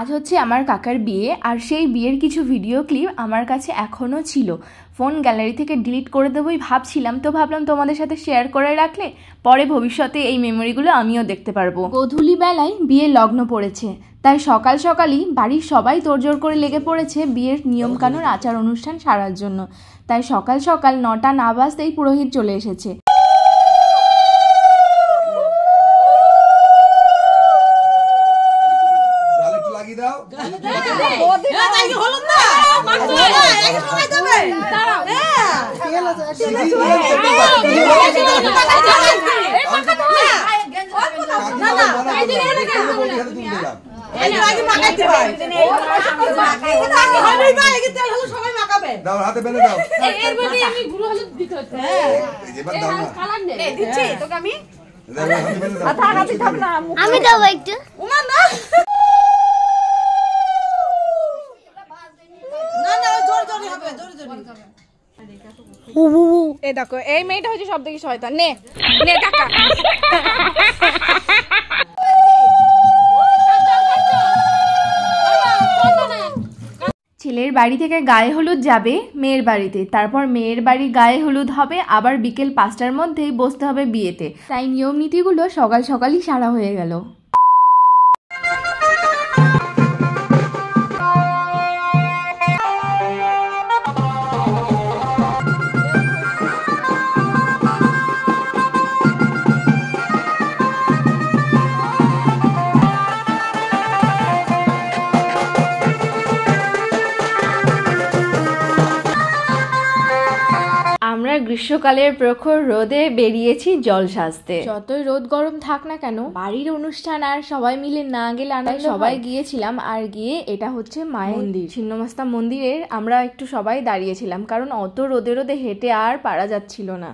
আজ হচ্ছে আমার কাকার বিয়ে, আর সেই বিয়ের কিছু ভিডিও ক্লিপ আমার কাছে এখনও ছিল। ফোন গ্যালারি থেকে ডিলিট করে দেবোই ভাবছিলাম, তো ভাবলাম তোমাদের সাথে শেয়ার করে রাখলে পরে ভবিষ্যতে এই মেমোরিগুলো আমিও দেখতে পারবো। গোধূলি বেলায় বিয়ের লগ্ন পড়েছে, তাই সকাল সকালই বাড়ির সবাই তোড়জোড় করে লেগে পড়েছে বিয়ের নিয়মকানুন আচার অনুষ্ঠান সারার জন্য। তাই সকাল সকাল 9টা না বাজতেই পুরোহিত চলে এসেছে। আমি দেবো একটু। এই দেখো, এই মেয়েটা হচ্ছে সব থেকে শয়তান। নে নে টাকা। ছেলের বাড়ি থেকে গায়ে হলুদ যাবে মেয়ের বাড়িতে, তারপর মেয়ের বাড়ি গায়ে হলুদ হবে, আবার বিকেল 5টার মধ্যেই বসতে হবে বিয়েতে। তাই নিয়ম নীতিগুলো সকাল সকালই সারা হয়ে গেল। আমরা গ্রীষ্মকালের প্রখর রোদে বেরিয়েছি জল সাজতে। যতই রোদ গরম থাক না কেন, বাড়ির অনুষ্ঠান আর সবাই মিলে না গেলে আমরা সবাই গিয়েছিলাম। আর গিয়ে এটা হচ্ছে মায়ের মন্দির, ছিন্নমস্তা মন্দিরের আমরা একটু সবাই দাঁড়িয়েছিলাম, কারণ অত রোদে রোদে হেঁটে আর পারা যাচ্ছিল না।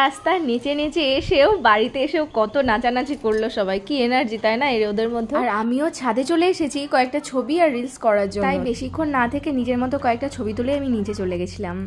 রাস্তার নিচে নিচে এসেও বাড়িতে এসেও কত নাচানাচি করলো সবাই, কি এনার্জি তাই না এর ওদের মধ্যে। আর আমিও ছাদে চলে এসেছি কয়েকটা ছবি আর রিলস করার জন্য, তাই বেশিক্ষণ না থেকে নিজের মতো কয়েকটা ছবি তুলে আমি নিচে চলে গেছিলাম।